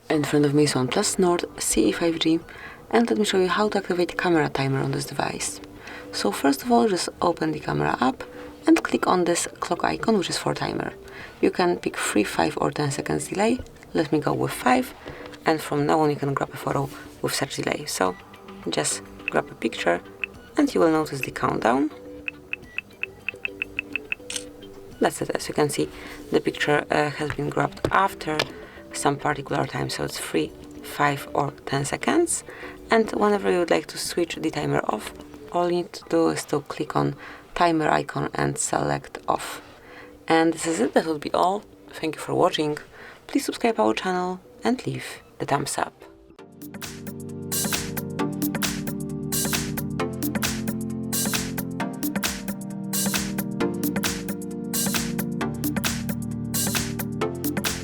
In front of me is OnePlus Nord CE 5G, and let me show you how to activate camera timer on this device. So first of all, just open the camera app and click on this clock icon, which is for timer. You can pick 3, 5 or 10 seconds delay. Let me go with 5, and from now on you can grab a photo with such delay. So just grab a picture and you will notice the countdown. That's it. As you can see, the picture has been grabbed after some particular time, so it's 3, 5 or 10 seconds. And whenever you would like to switch the timer off, all you need to do is to click on timer icon and select off. And this is it. That would be all. Thank you for watching. Please subscribe our channel and leave the thumbs up.